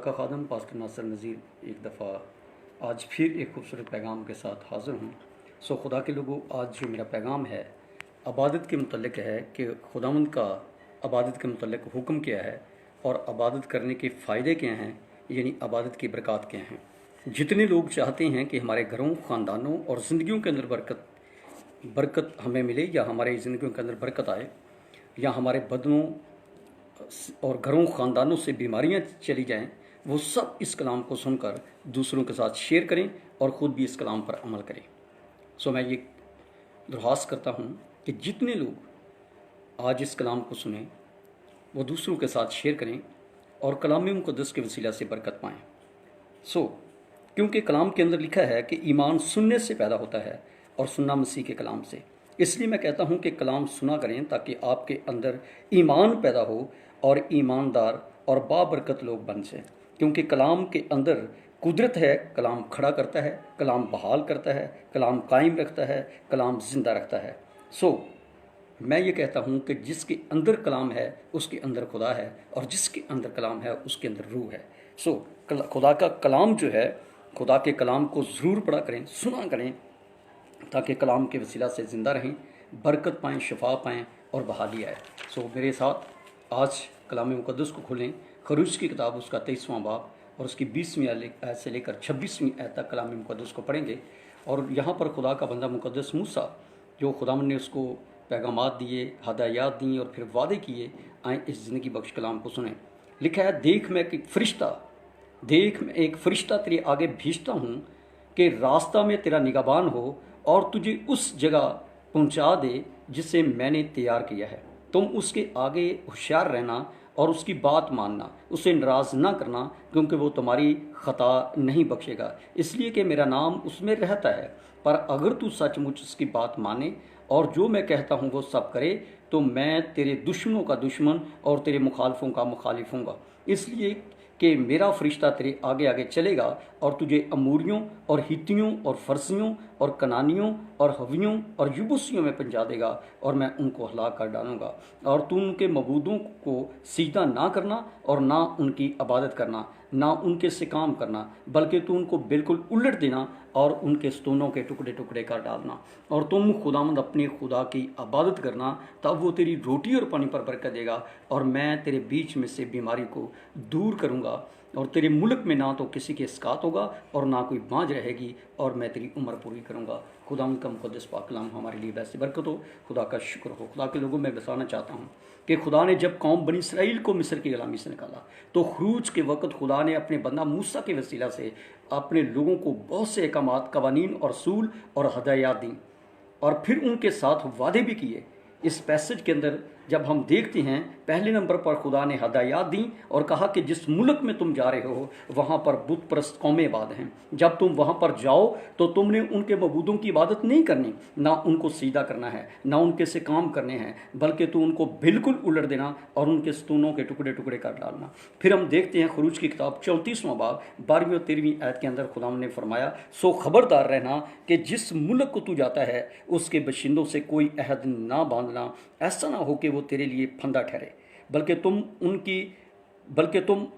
کا خادم پاسٹر ناصر نذیر ایک دفعہ آج پھر ایک خوبصورت پیغام کے ساتھ حاضر ہوں۔ خدا کے لوگوں، آج جو میرا پیغام ہے عبادت کے متعلق ہے کہ خداوند کا عبادت کے متعلق حکم کیا ہے اور عبادت کرنے کے فائدے کیا ہیں، یعنی عبادت کی برکات کیا ہیں۔ جتنے لوگ چاہتے ہیں کہ ہمارے گھروں، خاندانوں اور زندگیوں کے اندر برکت ہمیں ملے، یا ہمارے زندگیوں کے اندر برکت آئے، یا ہمارے بدنوں اور گھروں خاندانوں سے بیماریاں چلی جائیں، وہ سب اس کلام کو سن کر دوسروں کے ساتھ شیئر کریں اور خود بھی اس کلام پر عمل کریں۔ میں یہ درخواست کرتا ہوں کہ جتنے لوگ آج اس کلام کو سنیں وہ دوسروں کے ساتھ شیئر کریں اور کلام مقدس کے وسیلہ سے برکت پائیں۔ کیونکہ کلام کے اندر لکھا ہے کہ ایمان سننے سے پیدا ہوتا ہے اور سننا مسیح کے کلام سے۔ اس لیے میں کہتا ہوں کہ کلام سنا کریں تاکہ آپ کے اندر ایمان پیدا ہو اور ایماندار اور بابرکت لوگ بن جائیں، کیونکہ کلام کے اندر قدرت ہے۔ کلام کھڑا کرتا ہے، کلام بحال کرتا ہے، کلام قائم رکھتا ہے، کلام زندہ رکھتا ہے۔ میں یہ کہتا ہوں کہ جس کے اندر کلام ہے اس کے اندر خدا ہے، اور جس کے اندر کلام ہے اس کے اندر روح ہے۔ خدا کا کلام جو ہے، خدا کے کلام کو ضرور پڑھا کریں، سنا کریں، تاکہ کلام کے وسیلہ سے زندہ رہیں، برکت پائیں، شفا پائیں اور بحالی آئے۔ میرے ساتھ آج کلام مقدس کو کھولیں۔ خروج کی کتاب اس کا 23واں باب اور اس کی 20ویں آیت سے لے کر 26ویں آیت تک کلام مقدس کو پڑھیں گے، اور یہاں پر خدا کا بندہ مقدس موسیٰ، جو خداوند نے اس کو پیغامات دیے، ہدایات دیں اور پھر وعدے کیے، آئیں اس زندگی بخش کلام کو سنیں۔ لکھا ہے، دیکھ میں ایک فرشتہ تیرے آگے بھیجتا ہوں کہ راستہ میں تیرا نگہبان ہو اور تجھے اس جگہ پہنچا دے جسے میں نے تیار کیا ہے۔ تم اس کے آگے ہوشیار رہنا اور اس کی بات ماننا، اسے ناراض نہ کرنا، کیونکہ وہ تمہاری خطا نہیں بخشے گا، اس لیے کہ میرا نام اس میں رہتا ہے۔ پر اگر تو سچ مچ اس کی بات مانے اور جو میں کہتا ہوں وہ سب کرے، تو میں تیرے دشمنوں کا دشمن اور تیرے مخالفوں کا مخالف ہوں گا، اس لیے کہ میرا فرشتہ تیرے آگے آگے چلے گا اور تجھے اموریوں اور ہتیوں اور فرسیوں اور کنانیوں اور ہویوں اور یبوسیوں میں پہنچا دے گا، اور میں ان کو ہلاک کر ڈالوں گا۔ اور تو ان کے معبودوں کو سجدہ نہ کرنا اور نہ ان کی عبادت کرنا، نہ ان کے سے کام کرنا، بلکہ تو ان کو بالکل الٹ دینا اور ان کے ستونوں کے ٹکڑے ٹکڑے کر ڈالنا۔ اور تم خداوند اپنے خدا کی عبادت کرنا، تب وہ تیری روٹی اور پانی پر برکت دے گا، اور میں تیرے بیچ میں سے بیماری کو دور کروں گا، اور تیرے ملک میں نہ تو کسی کے اسقات ہوگا اور نہ کوئی بانجھ رہے گی، اور میں تیری عمر پوری کروں گا۔ خداوند کا مقدس پاک کلام ہمارے لیے ویسے برکت ہو۔ خدا کا شکر ہو۔ خدا کے لوگوں میں بتانا چاہتا ہوں کہ خدا نے جب قوم بنی اسرائیل کو مصر کی غلامی سے نکالا، تو خروج کے وقت خدا نے اپنے بندہ موسیٰ کے وسیلہ سے اپنے لوگوں کو بہت سے احکامات، قوانین اور اصول اور ہدایات دیں، اور پھر ان کے ساتھ وعدے بھی کیے۔ اس پیسج کے اندر جب ہم دیکھتے ہیں، پہلے نمبر پر خدا نے ہدایات دیں اور کہا کہ جس ملک میں تم جا رہے ہو وہاں پر بت پرست قومیں آباد ہیں، جب تم وہاں پر جاؤ تو تم نے ان کے معبودوں کی عبادت نہیں کرنی، نہ ان کو سجدہ کرنا ہے، نہ ان کے سے کام کرنے ہیں، بلکہ تو ان کو بالکل الٹ دینا اور ان کے ستونوں کے ٹکڑے ٹکڑے کر ڈالنا۔ پھر ہم دیکھتے ہیں خروج کی کتاب 34واں باب 12ویں اور 13ویں آیت کے اندر خدا نے فرمایا، خبردار رہنا کہ جس ملک کو تو جاتا ہے اس کے باشندوں سے کوئی عہد نہ باندھنا، ایسا نہ ہو کہ وہ تیرے لیے پھندا ٹھہرے، بلکہ تم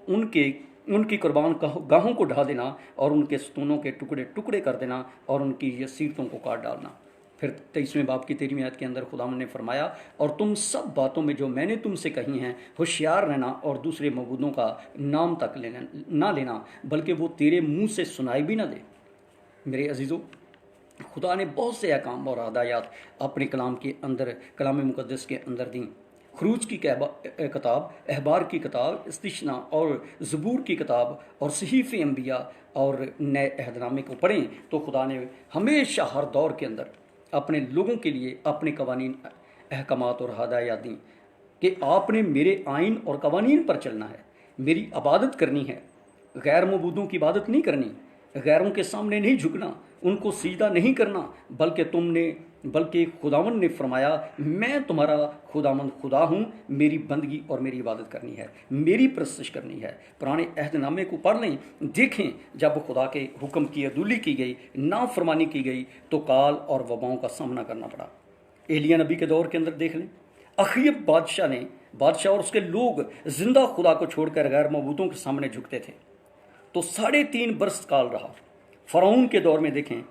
ان کی قربان گاہوں کو ڈھا دینا اور ان کے ستونوں کے ٹکڑے ٹکڑے کر دینا اور ان کی یسیرتوں کو کاٹ ڈالنا۔ پھر 23ویں باب کی 13ویں آیت کے اندر خدا نے فرمایا، اور تم سب باتوں میں جو میں نے تم سے کہی ہیں ہوشیار رہنا اور دوسرے معبودوں کا نام تک نہ لینا، بلکہ وہ تیرے منہ سے سنائی بھی نہ دے۔ میرے عزیزو، خدا نے بہت سے احکام اور ہدایات اپنے کلام کے اندر، کلام مقدس کے اندر دیں۔ خروج کی کتاب، احبار کی کتاب، استثنا اور زبور کی کتاب اور صحیفہ انبیاء اور نئے عہد نامے کو پڑھیں تو خدا نے ہمیشہ ہر دور کے اندر اپنے لوگوں کے لیے اپنے قوانین، احکامات اور ہدایات دیں کہ آپ نے میرے آئین اور قوانین پر چلنا ہے، میری عبادت کرنی ہے، غیر معبودوں کی عبادت نہیں کرنی، غیروں کے سامنے نہیں جھکنا، ان کو سجدہ نہیں کرنا، بلکہ خداوند نے فرمایا، میں تمہارا خداوند خدا ہوں، میری بندگی اور میری عبادت کرنی ہے، میری پرستش کرنی ہے۔ پرانے عہد نامے کو پڑھ لیں، دیکھیں جب خدا کے حکم کی عدولی کی گئی، نافرمانی کی گئی، تو کال اور وباؤں کا سامنا کرنا پڑا۔ ایلیاہ نبی کے دور کے اندر دیکھ لیں، اخیب بادشاہ اور اس کے لوگ زندہ خدا کو چھوڑ کر غیر معبودوں کے سامنے جھکتے تھے، تو 3.5 برس کال رہا۔ فرعون کے دور میں دیکھیں،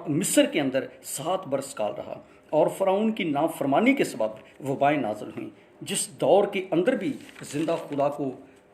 مصر کے اندر 7 برس کال رہا، اور فرعون کی نافرمانی کے سبب وبائیں نازل ہوئیں، جس دور کے اندر بھی زندہ خدا کو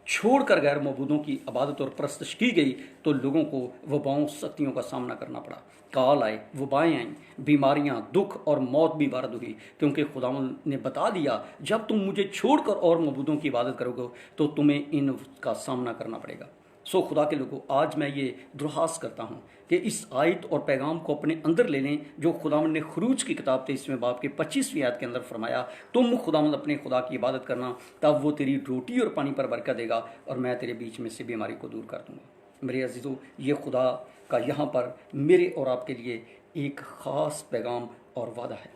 چھوڑ کر غیر معبودوں کی عبادت اور پرستش کی گئی تو لوگوں کو وباؤں سختیوں کا سامنا کرنا پڑا۔ کال آئے، وبائیں آئیں، بیماریاں، دکھ اور موت بھی وارد ہوئی، کیونکہ خدا نے بتا دیا جب تم مجھے چھوڑ کر اور معبودوں کی عبادت کرو گے تو تمہیں ان کا سامنا کرنا پڑے گا۔ سو خدا کے لوگوں، آج میں یہ درخواست کرتا ہوں کہ اس آیت اور پیغام کو اپنے اندر لے لیں جو خداوند نے خروج کی کتاب 23ویں باب کے 25ویں آیت کے اندر فرمایا، تم خداوند اپنے خدا کی عبادت کرنا، تب وہ تیری روٹی اور پانی پر برکت دے گا اور میں تیرے بیچ میں سے بیماری کو دور کر دوں گا۔ میرے عزیزو، یہ خدا کا یہاں پر میرے اور آپ کے لیے ایک خاص پیغام اور وعدہ ہے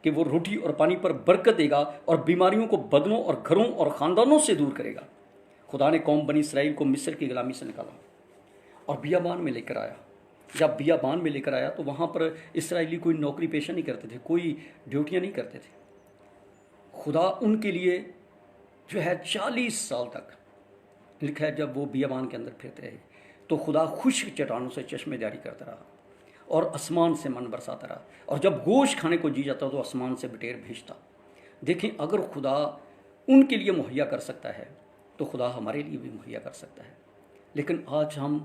کہ وہ روٹی اور پانی پر برکت دے گا اور بیماریوں کو بدنوں اور گھروں اور خاندانوں سے دور کرے گا۔ خدا نے قوم بنی اسرائیل کو مصر کی غلامی سے نکالا اور بیابان میں لے کر آیا۔ جب بیابان میں لے کر آیا تو وہاں پر اسرائیلی کوئی نوکری پیشہ نہیں کرتے تھے، کوئی ڈیوٹیاں نہیں کرتے تھے۔ خدا ان کے لیے جو ہے 40 سال تک لکھا ہے، جب وہ بیابان کے اندر پھرتے رہے تو خدا خشک چٹانوں سے چشمے جاری کرتا رہا اور آسمان سے من برساتا رہا، اور جب گوشت کھانے کو جی جاتا تو آسمان سے بٹیر بھیجتا۔ دیکھیں، اگر خدا ان کے لیے مہیا کر سکتا ہے تو خدا ہمارے لیے بھی مہیا کر سکتا ہے۔ لیکن آج ہم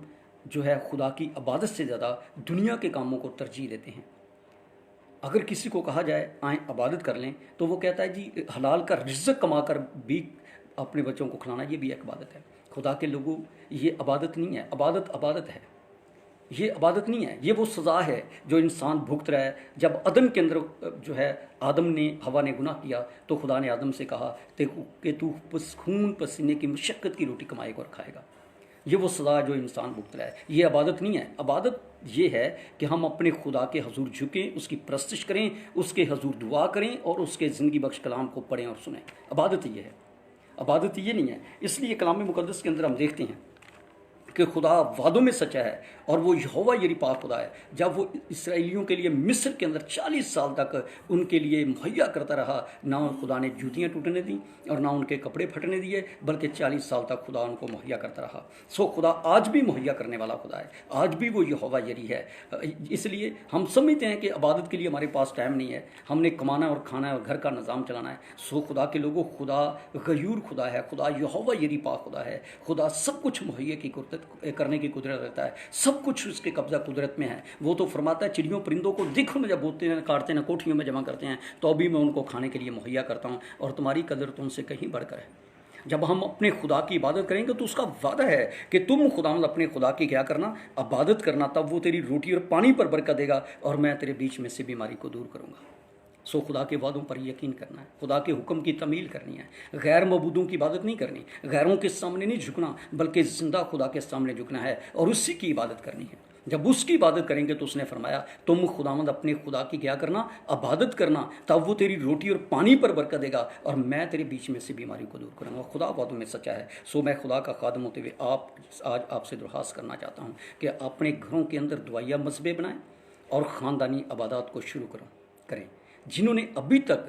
جو ہے خدا کی عبادت سے زیادہ دنیا کے کاموں کو ترجیح دیتے ہیں۔ اگر کسی کو کہا جائے آئیں عبادت کر لیں تو وہ کہتا ہے جی حلال کا رزق کما کر بھی اپنے بچوں کو کھلانا یہ بھی ایک عبادت ہے۔ خدا کے لوگوں، یہ عبادت نہیں ہے، عبادت ہے، یہ عبادت نہیں ہے، یہ وہ سزا ہے جو انسان بھگت رہا ہے۔ جب عدن کے اندر جو ہے ہوا نے گناہ کیا تو خدا نے آدم سے کہا کہ تو خون پسینے کی مشقت کی روٹی کمائے گا اور کھائے گا۔ یہ وہ سزا جو انسان بھگت رہا ہے، یہ عبادت نہیں ہے۔ عبادت یہ ہے کہ ہم اپنے خدا کے حضور جھکیں، اس کی پرستش کریں، اس کے حضور دعا کریں اور اس کے زندگی بخش کلام کو پڑھیں اور سنیں۔ عبادت یہ ہے، عبادت یہ نہیں ہے۔ اس لیے کلام مقدس کے اندر ہم دیکھتے ہیں کہ خدا وعدوں میں سچا ہے اور وہ یہوہ یری پاک خدا ہے۔ جب وہ اسرائیلیوں کے لیے مصر کے اندر 40 سال تک ان کے لیے مہیا کرتا رہا، نہ خدا نے جوتیاں ٹوٹنے دیں اور نہ ان کے کپڑے پھٹنے دیے، بلکہ 40 سال تک خدا ان کو مہیا کرتا رہا۔ سو خدا آج بھی مہیا کرنے والا خدا ہے، آج بھی وہ یہوہ یری ہے۔ اس لیے ہم سمجھتے ہیں کہ عبادت کے لیے ہمارے پاس ٹائم نہیں ہے، ہم نے کمانا اور کھانا ہے اور گھر کا نظام چلانا ہے۔ سو خدا کے لوگوں، خدا غیور خدا ہے، خدا یہوہ یری پاک خدا ہے۔ خدا سب کچھ مہیا کرنے کی قدرت رہتا ہے، سب کچھ اس کے قبضہ قدرت میں ہے۔ وہ تو فرماتا ہے چڑیوں پرندوں کو دیکھو نہ جب بوتے ہیں، کاٹتے ہیں، کوٹھیوں میں جمع کرتے ہیں، تو ابھی میں ان کو کھانے کے لیے مہیا کرتا ہوں اور تمہاری قدر تو ان سے کہیں بڑھ کر ہے۔ جب ہم اپنے خدا کی عبادت کریں گے تو اس کا وعدہ ہے کہ تم خداوند اپنے خدا کی کیا کرنا، عبادت کرنا، تب وہ تیری روٹی اور پانی پر برکت دے گا اور میں تیرے بیچ میں سے بیماری کو دور کروں گا۔ سو خدا کے وعدوں پر یقین کرنا ہے، خدا کے حکم کی تعمیل کرنی ہے، غیر معبودوں کی عبادت نہیں کرنی، غیروں کے سامنے نہیں جھکنا، بلکہ زندہ خدا کے سامنے جھکنا ہے اور اسی کی عبادت کرنی ہے۔ جب اس کی عبادت کریں گے تو اس نے فرمایا تم خداوند اپنے خدا کی کیا کرنا، عبادت کرنا، تب وہ تیری روٹی اور پانی پر برکت دے گا اور میں تیرے بیچ میں سے بیماری کو دور کروں گا۔ خدا وعدوں میں سچا ہے۔ سو میں خدا کا خادم ہوتے ہوئے آج آپ سے درخواست کرنا چاہتا ہوں کہ اپنے گھروں کے اندر دعائیہ مذبے بنائیں اور خاندانی عبادات کو شروع کریں۔ جنہوں نے ابھی تک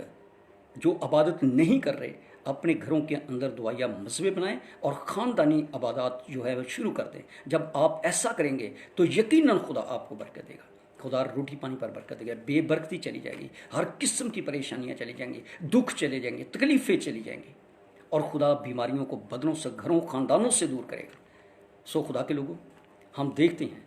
جو عبادت نہیں کر رہے، اپنے گھروں کے اندر دعائیہ مذبے بنائیں اور خاندانی عبادات جو ہے وہ شروع کر دیں۔ جب آپ ایسا کریں گے تو یقیناً خدا آپ کو برکت دے گا، خدا روٹی پانی پر برکت دے گا، بے برکتی چلی جائے گی، ہر قسم کی پریشانیاں چلی جائیں گی، دکھ چلے جائیں گے، تکلیفیں چلی جائیں گی، اور خدا بیماریوں کو بدنوں سے، گھروں، خاندانوں سے دور کرے گا۔ سو خدا کے لوگوں، ہم دیکھتے ہیں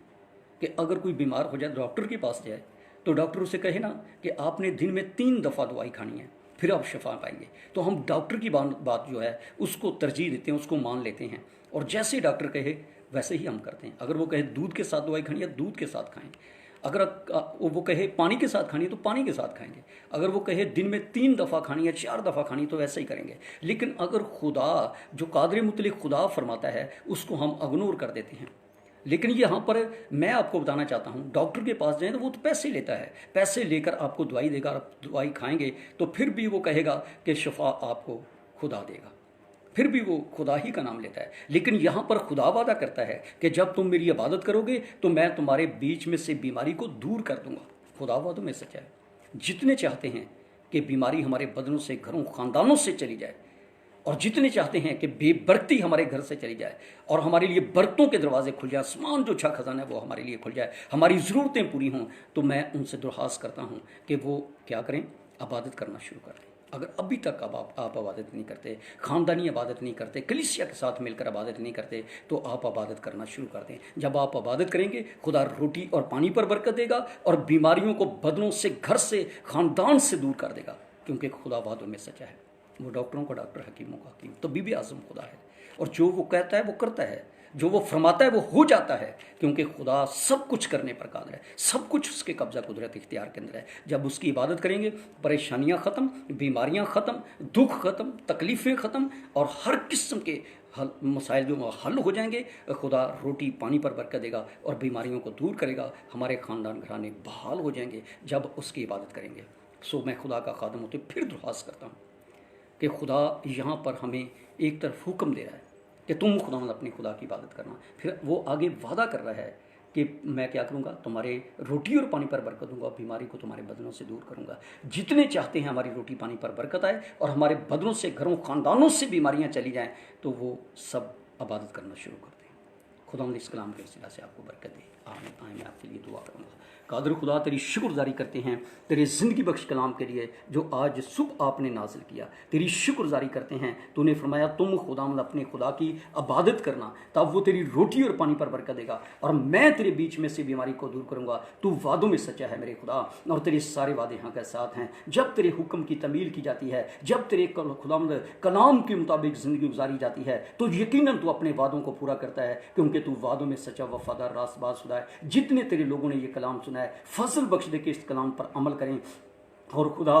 کہ اگر کوئی بیمار ہو جائے، ڈاکٹر کے پاس جائے تو ڈاکٹر اسے کہے نا کہ آپ نے دن میں 3 دفعہ دوائی کھانی ہے، پھر آپ شفا پائیں گے، تو ہم ڈاکٹر کی بات جو ہے اس کو ترجیح دیتے ہیں، اس کو مان لیتے ہیں، اور جیسے ڈاکٹر کہے ویسے ہی ہم کرتے ہیں۔ اگر وہ کہے دودھ کے ساتھ دوائی کھانی ہے، دودھ کے ساتھ کھائیں، اگر وہ کہے پانی کے ساتھ کھانی ہے تو پانی کے ساتھ کھائیں گے، اگر وہ کہے دن میں 3 دفعہ کھانی ہے، 4 دفعہ کھانی تو ویسے ہی کریں گے۔ لیکن اگر خدا جو قادر مطلق خدا فرماتا ہے اس کو ہم اگنور کر دیتے ہیں۔ لیکن یہاں پر میں آپ کو بتانا چاہتا ہوں، ڈاکٹر کے پاس جائیں تو وہ تو پیسے لیتا ہے، پیسے لے کر آپ کو دوائی دے گا، آپ دوائی کھائیں گے تو پھر بھی وہ کہے گا کہ شفا آپ کو خدا دے گا، پھر بھی وہ خدا ہی کا نام لیتا ہے۔ لیکن یہاں پر خدا وعدہ کرتا ہے کہ جب تم میری عبادت کرو گے تو میں تمہارے بیچ میں سے بیماری کو دور کر دوں گا۔ خدا وعدوں میں سچا ہے۔ جتنے چاہتے ہیں کہ بیماری ہمارے بدنوں سے، گھروں، خاندانوں سے چلی جائے، اور جتنے چاہتے ہیں کہ بے برکتی ہمارے گھر سے چلی جائے اور ہمارے لیے برکتوں کے دروازے کھل جائیں، آسمان جو چھا خزانہ ہے وہ ہمارے لیے کھل جائے، ہماری ضرورتیں پوری ہوں، تو میں ان سے درخواست کرتا ہوں کہ وہ کیا کریں؟ عبادت کرنا شروع کر دیں۔ اگر ابھی تک آپ عبادت نہیں کرتے، خاندانی عبادت نہیں کرتے، کلیسیا کے ساتھ مل کر عبادت نہیں کرتے، تو آپ عبادت کرنا شروع کر دیں۔ جب آپ عبادت کریں گے، خدا روٹی اور پانی پر برکت دے گا اور بیماریوں کو بدنوں سے، گھر سے، خاندان سے دور کر دے گا، کیونکہ خدا وعدوں میں سچا ہے۔ وہ ڈاکٹروں کا ڈاکٹر، حکیموں کا حکیم، طبیب اعظم خدا ہے، اور جو وہ کہتا ہے وہ کرتا ہے، جو وہ فرماتا ہے وہ ہو جاتا ہے، کیونکہ خدا سب کچھ کرنے پر قادر ہے، سب کچھ اس کے قبضہ قدرت اختیار کے اندر ہے۔ جب اس کی عبادت کریں گے، پریشانیاں ختم، بیماریاں ختم، دکھ ختم، تکلیفیں ختم، اور ہر قسم کے مسائل جو حل ہو جائیں گے۔ خدا روٹی پانی پر برکت دے گا اور بیماریوں کو دور کرے گا، ہمارے خاندان گھرانے بحال ہو جائیں گے جب اس کی عبادت کریں گے۔ سو میں خدا کا خادم ہوتے پھر درخواست کرتا ہوں کہ خدا یہاں پر ہمیں ایک طرف حکم دے رہا ہے کہ تم خدا اپنے خدا کی عبادت کرنا، پھر وہ آگے وعدہ کر رہا ہے کہ میں کیا کروں گا؟ تمہارے روٹی اور پانی پر برکت دوں گا، بیماری کو تمہارے بدنوں سے دور کروں گا۔ جتنے چاہتے ہیں ہماری روٹی پانی پر برکت آئے اور ہمارے بدنوں سے، گھروں، خاندانوں سے بیماریاں چلی جائیں، تو وہ سب عبادت کرنا شروع کر دیں۔ خدا اس کلام کے وسیلہ سے آپ کو برکت دے۔ آمین۔ میں آپ کے لیے دعا کروں گا۔ قادر خدا، تیری شکر گزاری کرتے ہیں تیرے زندگی بخش کلام کے لیے جو آج صبح آپ نے نازل کیا۔ تیری شکر گزاری کرتے ہیں، تو نے فرمایا تم خداوند اپنے خدا کی عبادت کرنا، تب وہ تیری روٹی اور پانی پر برکت دے گا، اور میں تیرے بیچ میں سے بیماری کو دور کروں گا۔ تو وعدوں میں سچا ہے میرے خدا، اور تیرے سارے وعدے ہاں کے ساتھ ہیں۔ جب تیرے حکم کی تعمیل کی جاتی ہے، جب تیرے خداوند کلام کے مطابق زندگی گزاری جاتی ہے، تو یقیناً تو اپنے وعدوں کو پورا کرتا ہے، کیونکہ تو وعدوں میں سچا، وفادار، راست باز خدا ہے۔ جتنے تیرے لوگوں نے یہ کلام سنا ہے، فضل بخش دے کے اس کلام پر عمل کریں، اور خدا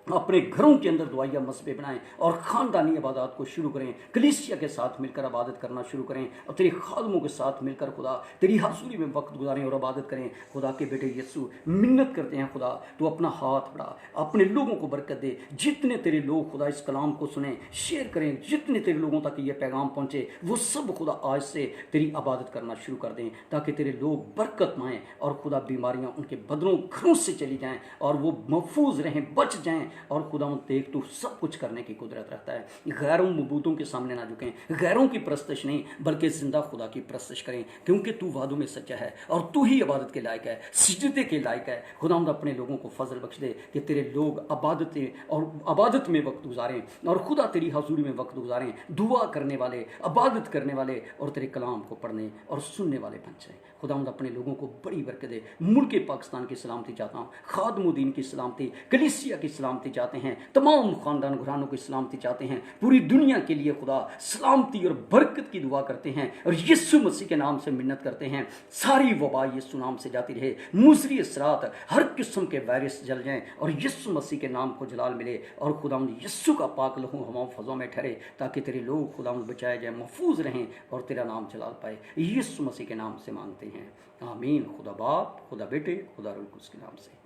اپنے گھروں کے اندر دعائیہ مصبے بنائیں اور خاندانی عبادات کو شروع کریں، کلیسیا کے ساتھ مل کر عبادت کرنا شروع کریں، اور تیرے خادموں کے ساتھ مل کر خدا تیری حضوری میں وقت گزاریں اور عبادت کریں۔ خدا کے بیٹے یسوع، منت کرتے ہیں خدا تو اپنا ہاتھ بڑھا، اپنے لوگوں کو برکت دے۔ جتنے تیرے لوگ خدا اس کلام کو سنیں، شیئر کریں، جتنے تیرے لوگوں تک یہ پیغام پہنچے، وہ سب خدا آج سے تیری عبادت کرنا شروع کر دیں، تاکہ تیرے لوگ برکت پائیں، اور خدا بیماریاں ان کے بدنوں، گھروں سے چلی جائیں، اور وہ محفوظ رہیں، بچ جائیں۔ اور خدا دیکھ تو سب کچھ کرنے کی قدرت رکھتا ہے۔ غیروں معبودوں کے سامنے نہ جھکیں، غیروں کی پرستش نہیں بلکہ زندہ خدا کی پرستش کریں، کیونکہ تو وعدوں میں سچا ہے اور تو ہی عبادت کے لائق ہے، سجدے کے لائق ہے۔ خدا اپنے لوگوں کو فضل بخش دے کہ تیرے لوگ عبادت میں وقت گزاریں، اور خدا تیری حضوری میں وقت گزاریں، دعا کرنے والے، عبادت کرنے والے، اور تیرے کلام کو پڑھنے اور سننے والے بن جائیں۔ خدا اپنے لوگوں کو بڑی برکت دے۔ ملک پاکستان کی سلامتی چاہتا ہوں، خادم الدین کی سلامتی، کلیسیا کی سلامتی چاہتے ہیں، تمام خاندان گھرانوں کی سلامتی چاہتے ہیں، پوری دنیا کے لیے خدا سلامتی اور برکت کی دعا کرتے ہیں، اور یسوع مسیح کے نام سے منت کرتے ہیں ساری وبا یسوع نام سے جاتی رہے، مصری اثرات، ہر قسم کے وائرس جل جائیں، اور یسوع مسیح کے نام کو جلال ملے، اور خدا یسوع کا پاک لہو ہواؤں فضوں میں ٹھہرے، تاکہ تیرے لوگ خدا بچائے جائیں، محفوظ رہیں، اور تیرا نام جلال پائے۔ یسوع مسیح کے نام سے مانگتے ہیں، آمین۔ خدا باپ، خدا بیٹے، خدا روح القدس کے نام سے۔